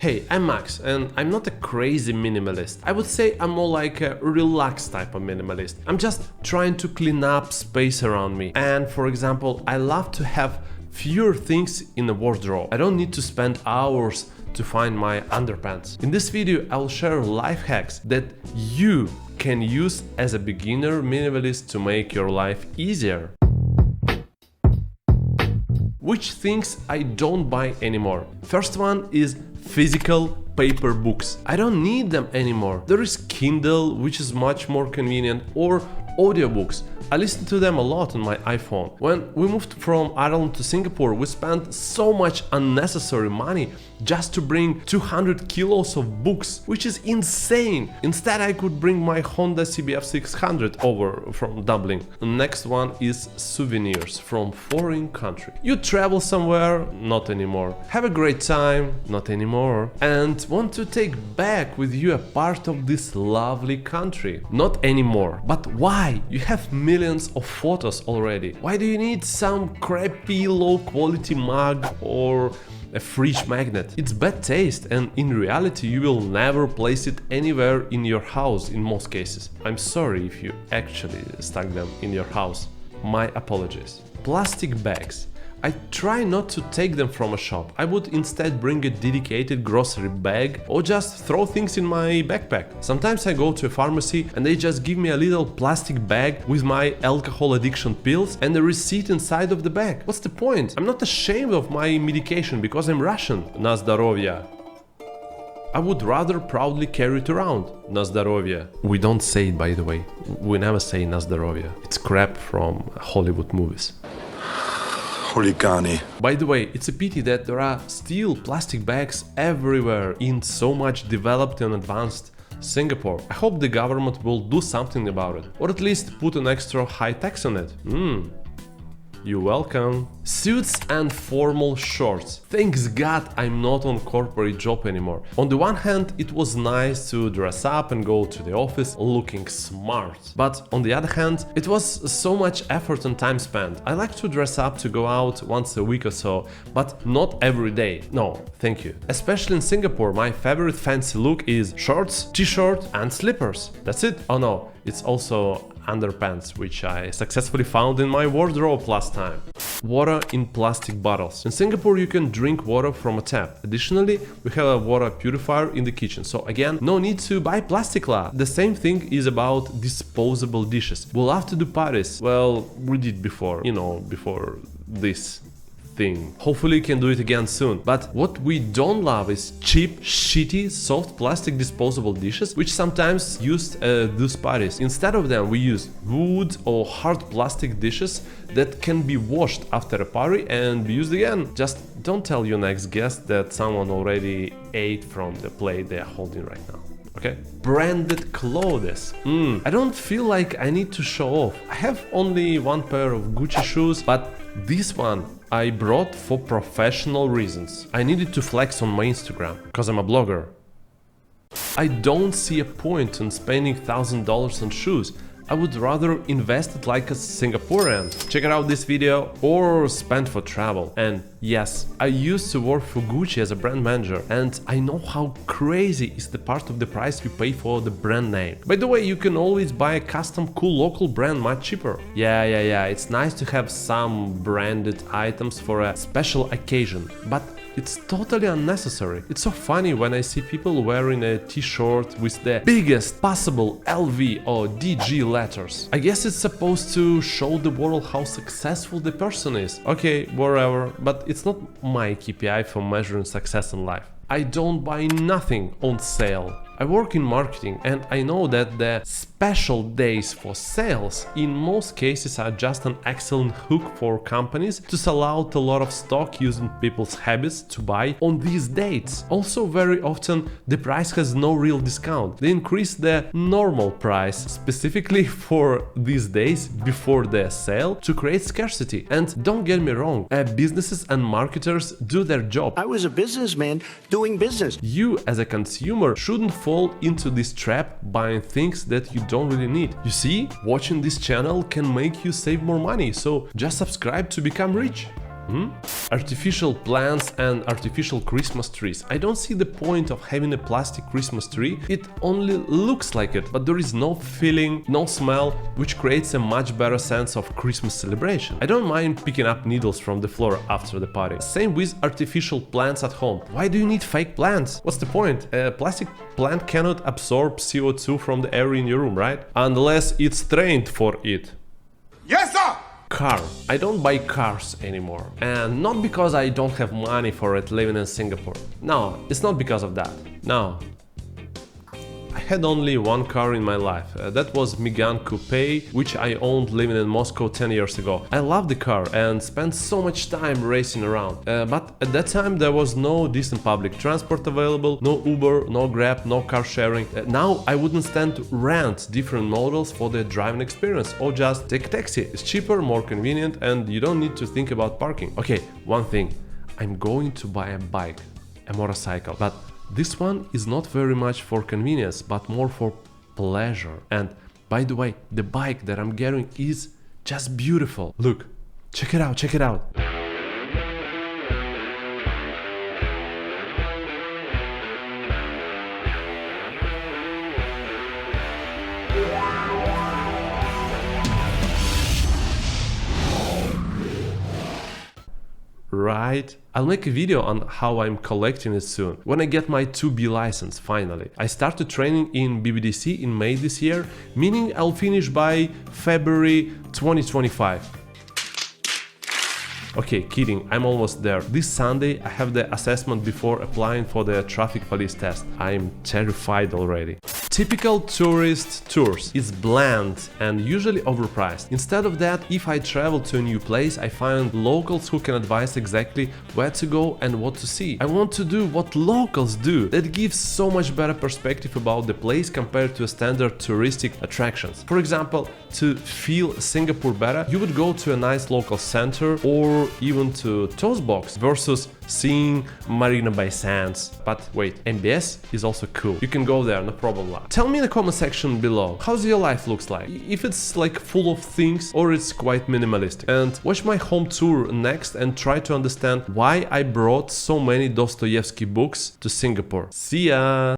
Hey, I'm Max, and I'm not a crazy minimalist. I would say I'm more like a relaxed type of minimalist. I'm just trying to clean up space around me. And for example, I love to have fewer things in a wardrobe. I don't need to spend hours to find my underpants. In this video, I'll share life hacks that you can use as a beginner minimalist to make your life easier. Which things I don't buy anymore. First one is physical paper books. I don't need them anymore. There is Kindle, which is much more convenient, or audiobooks. I listen to them a lot on my iPhone. When we moved from Ireland to Singapore, we spent so much unnecessary money just to bring 200 kilos of books, which is insane. Instead, I could bring my Honda CBF 600 over from Dublin. The next one is souvenirs from foreign country. You travel somewhere? Not anymore. Have a great time? Not anymore. And want to take back with you a part of this lovely country? Not anymore. But why? You have millions of photos already. Why do you need some crappy low quality mug or a fridge magnet? It's bad taste, and in reality you will never place it anywhere in your house in most cases. I'm sorry if you actually stuck them in your house. My apologies. Plastic bags. I try not to take them from a shop. I would instead bring a dedicated grocery bag or just throw things in my backpack. Sometimes I go to a pharmacy and they just give me a little plastic bag with my alcohol addiction pills and a receipt inside of the bag. What's the point? I'm not ashamed of my medication because I'm Russian. Na zdоровье. I would rather proudly carry it around. Na zdоровье. We don't say it, by the way. We never say na zdоровье. It's crap from Hollywood movies. Huligani. By the way, it's a pity that there are still plastic bags everywhere in so much developed and advanced Singapore. I hope the government will do something about it, or at least put an extra high tax on it. You're welcome. Suits and formal shorts. Thanks God I'm not on corporate job anymore. On the one hand, it was nice to dress up and go to the office looking smart. But on the other hand, it was so much effort and time spent. I like to dress up to go out once a week or so, but not every day. No, thank you. Especially in Singapore, my favorite fancy look is shorts, t-shirt and slippers. That's it. Oh no, it's also underpants, which I successfully found in my wardrobe last time. Water in plastic bottles. In Singapore you can drink water from a tap. Additionally, we have a water purifier in the kitchen, so again, no need to buy plastic la. The same thing is about disposable dishes. We love to do parties. Well, we did before, before this thing. Hopefully you can do it again soon. But what we don't love is cheap, shitty, soft plastic disposable dishes, which sometimes used at those parties. Instead of them, we use wood or hard plastic dishes that can be washed after a party and be used again. Just don't tell your next guest that someone already ate from the plate they are holding right now. Okay? Branded clothes. I don't feel like I need to show off. I have only one pair of Gucci shoes, but this one I brought for professional reasons. I needed to flex on my Instagram, because I'm a blogger. I don't see a point in spending $1,000 on shoes. I would rather invest it like a Singaporean. Check out this video or spend for travel. And yes, I used to work for Gucci as a brand manager, and I know how crazy is the part of the price you pay for the brand name. By the way, you can always buy a custom cool local brand much cheaper. Yeah, it's nice to have some branded items for a special occasion, but it's totally unnecessary. It's so funny when I see people wearing a t-shirt with the biggest possible LV or DG letters. I guess it's supposed to show the world how successful the person is. Okay, whatever, but it's not my KPI for measuring success in life. I don't buy nothing on sale. I work in marketing and I know that the special days for sales in most cases are just an excellent hook for companies to sell out a lot of stock using people's habits to buy on these dates. Also, very often the price has no real discount. They increase the normal price specifically for these days before the sale to create scarcity. And don't get me wrong, businesses and marketers do their job. I was a businessman doing business. You as a consumer shouldn't fall into this trap buying things that you don't really need. You see, watching this channel can make you save more money, so just subscribe to become rich. Artificial plants and artificial Christmas trees. I don't see the point of having a plastic Christmas tree. It only looks like it, but there is no feeling, no smell, which creates a much better sense of Christmas celebration. I don't mind picking up needles from the floor after the party. Same with artificial plants at home. Why do you need fake plants? What's the point? A plastic plant cannot absorb CO2 from the air in your room, right? Unless it's trained for it. Yes, sir! Car. I don't buy cars anymore. And not because I don't have money for it living in Singapore. No, it's not because of that. No. I had only one car in my life. That was Megane Coupe, which I owned living in Moscow 10 years ago. I loved the car and spent so much time racing around. But at that time there was no decent public transport available, no Uber, no Grab, no car sharing. Now I wouldn't stand to rent different models for the driving experience or just take a taxi. It's cheaper, more convenient, and you don't need to think about parking. Okay, one thing. I'm going to buy a bike, a motorcycle, but this one is not very much for convenience, but more for pleasure. And by the way, the bike that I'm getting is just beautiful. Look, check it out, check it out. Right? I'll make a video on how I'm collecting it soon, when I get my 2B license finally. I started training in BBDC in May this year, meaning I'll finish by February 2025. Okay, kidding, I'm almost there. This Sunday I have the assessment before applying for the traffic police test. I'm terrified already. Typical tourist tours is bland and usually overpriced. Instead of that, if I travel to a new place, I find locals who can advise exactly where to go and what to see. I want to do what locals do. That gives so much better perspective about the place compared to standard touristic attractions. For example, to feel Singapore better, you would go to a nice local center or even to Toast Box versus seeing Marina Bay Sands. But wait, MBS is also cool. You can go there, no problem. Tell me in the comment section below, how's your life looks like? If it's like full of things or it's quite minimalistic. And watch my home tour next and try to understand why I brought so many Dostoevsky books to Singapore. See ya!